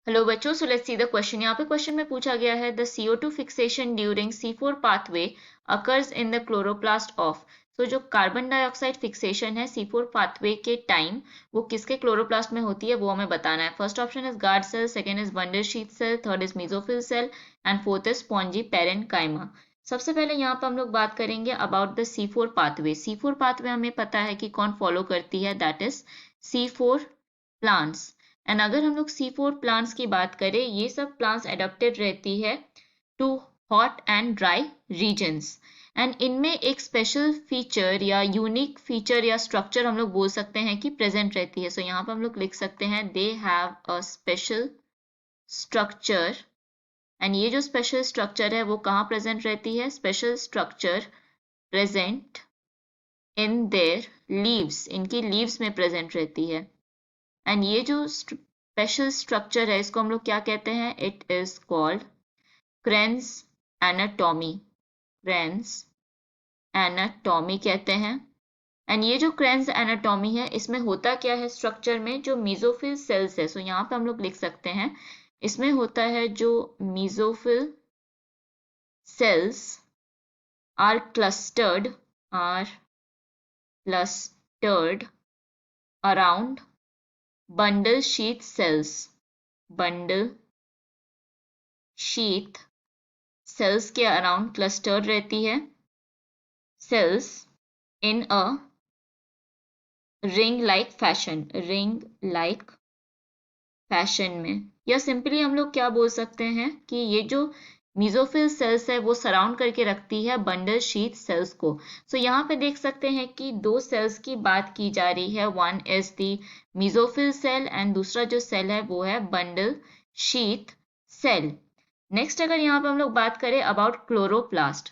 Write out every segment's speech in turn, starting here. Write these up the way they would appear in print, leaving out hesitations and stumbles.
Hello बच्चों, so let's see the question. यहाँ पे क्वेश्चन में पूछा गया है the CO2 fixation during C4 pathway occurs in the chloroplast of. So जो कार्बन डाइऑक्साइड फिक्सेशन है C4 पाथवे के टाइम वो किसके क्लोरोप्लास्ट में होती है वो हमें बताना है। First option is guard cell, second is bundle sheath cell, third is mesophyll cell and fourth is spongy parenchyma. सबसे पहले यहाँ पर हम लोग बात करेंगे about the C4 pathway. C4 pathway हमें पता है कि कौन फॉलो करती है, that is C4 plants. And अगर हम लोग C4 प्लांट्स की बात करें, ये सब प्लांट्स एडेप्टेड रहती है to hot and dry regions. And इनमें एक स्पेशल फीचर या यूनिक फीचर या स्ट्रक्चर हम लोग बोल सकते हैं कि प्रेजेंट रहती है। सो यहाँ पर हम लोग लिख सकते हैं they have a special structure. And ये जो स्पेशल स्ट्रक्चर है वो कहाँ प्रेजेंट रहती है? Special structure present in their leaves, इनकी लीव्स में प्रेजेंट रहती है। एंड ये जो स्पेशल स्ट्रक्चर है इसको हम लोग क्या कहते हैं? It is called cranes anatomy. Cranes anatomy कहते हैं। एंड ये जो क्रेन्स एनाटॉमी है इसमें होता क्या है स्ट्रक्चर में? जो मेसोफिल सेल्स है, सो यहाँ पे हम लोग लिख सकते हैं इसमें होता है जो mesophyll cells are clustered around bundle sheath cells. Bundle sheath cells के अराउंड क्लस्टर्ड रहती है। Cells in a ring like fashion, ring like fashion में। या सिंपली हम लोग क्या बोल सकते हैं कि ये जो मेसोफिल सेल्स है वो सराउंड करके रखती है बंडल शीथ सेल्स को। सो यहाँ पे देख सकते हैं कि दो सेल्स की बात की जा रही है, one is the mesophyll cell and दूसरा जो सेल है वो है बंडल शीथ सेल। नेक्स्ट अगर यहाँ पे हम लोग बात करें अबाउट क्लोरोप्लास्ट।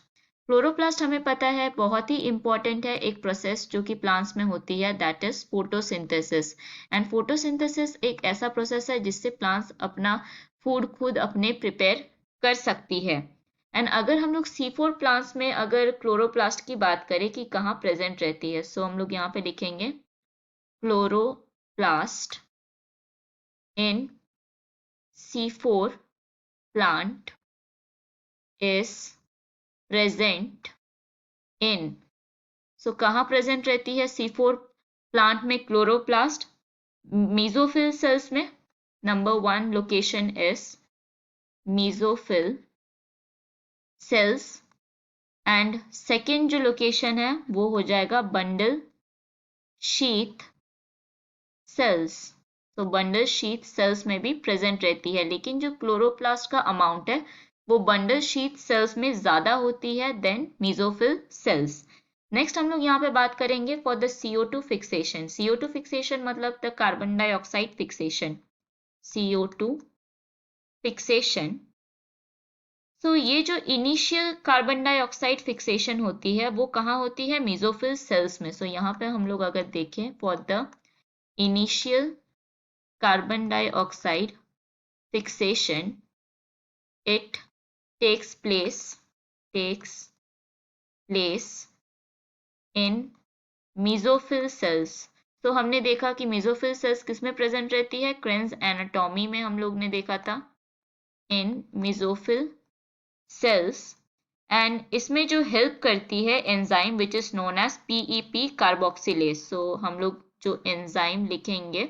क्लोरोप्लास्ट हमें पता है बहुत ही इंपॉर्टेंट है एक प्रोसेस जो कि प्लांट्स में होती है, that is photosynthesis. And photosynthesis एक ऐसा प्रोसेस है जिससे प्लांट्स अपना फूड खुद अपने प्रिपेयर कर सकती है। एंड अगर हम लोग C4 प्लांट्स में अगर क्लोरोप्लास्ट की बात करें कि कहाँ प्रेजेंट रहती है, सो हम लोग यहाँ पे लिखेंगे chloroplast in C4 plant is present in। सो कहाँ प्रेजेंट रहती है C4 प्लांट में क्लोरोप्लास्ट? मेसोफिल सेल्स में। Number one location is mesophyll cells and second जो लोकेशन है वो हो जाएगा बंडल शीथ सेल्स। तो बंडल शीथ सेल्स में भी प्रेजेंट रहती है, लेकिन जो क्लोरोप्लास्ट का अमाउंट है वो बंडल शीथ सेल्स में ज्यादा होती है देन मेसोफिल सेल्स। नेक्स्ट हम लोग यहाँ पे बात करेंगे for the CO2 fixation. CO2 fixation मतलब the carbon dioxide fixation. CO2 fixation. So ये जो इनिशियल कार्बन डाइऑक्साइड फिक्सेशन होती है वो कहाँ होती है? मेसोफिल सेल्स में। सो यहाँ पे हम लोग अगर देखें for the initial carbon dioxide fixation, it takes place in mesophyll cells। तो हमने देखा कि मेसोफिल सेल्स किस में प्रेजेंट रहती है? क्रेन्स एनाटॉमी में हम लोग ने देखा था, इन मेसोफिल सेल्स। एंड इसमें जो हेल्प करती है enzyme which is known as PEP carboxylase. So हम लोग जो एंजाइम लिखेंगे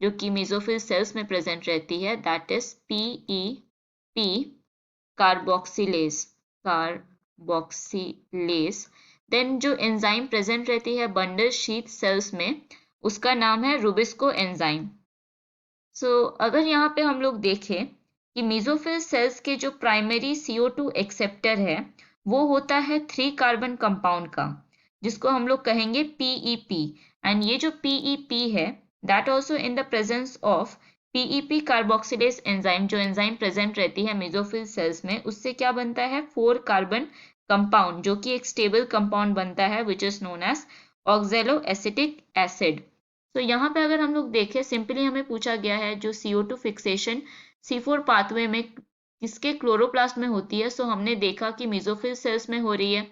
जो कि मेसोफिल सेल्स में प्रेजेंट रहती है, that is PEP carboxylase. Then जो एंजाइम प्रेजेंट रहती है बंडल शीथ सेल्स में उसका नाम है रुबिस्को एंजाइम। सो अगर यहाँ पे हम लोग देखें कि मेसोफिल सेल्स के जो प्राइमरी CO2 एक्सेप्टर है वो होता है 3 कार्बन कंपाउंड का, जिसको हम लोग कहेंगे PEP। एंड ये जो PEP है that also in the presence of PEP carboxylase enzyme, जो एंजाइम प्रेजेंट रहती है मेसोफिल सेल्स में, उससे क्या बनता है? 4 कार्बन कंपाउंड, जो कि एक स्टेबल कंपाउंड बनता है which is known as oxaloacetic acid. तो यहाँ पे अगर हम लोग देखें, सिंपली हमें पूछा गया है जो CO2 फिक्सेशन C4 पाथवे में किसके क्लोरोप्लास्ट में होती है। सो हमने देखा कि मेसोफिल सेल्स में हो रही है।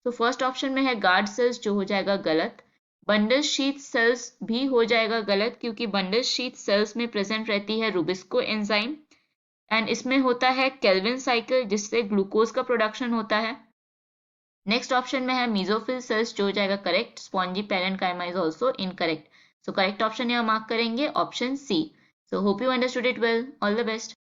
तो फर्स्ट ऑप्शन में है गार्ड सेल्स, जो हो जाएगा गलत। बंडल शीथ सेल्स भी हो जाएगा गलत, क्योंकि बंडल शीथ सेल्स में प्रेजेंट रहती है रुबिस्को एंजाइम एंड इसमें होता है केल्विन साइकिल जिससे ग्लूकोज का प्रोडक्शन होता है। नेक्स्ट ऑप्शन में है मीजोफिल सेल्स जो हो जाएगा correct, spongy parenchyma is also incorrect. So correct option यहाँ मार्क करेंगे option C. So hope you understood it well, all the best.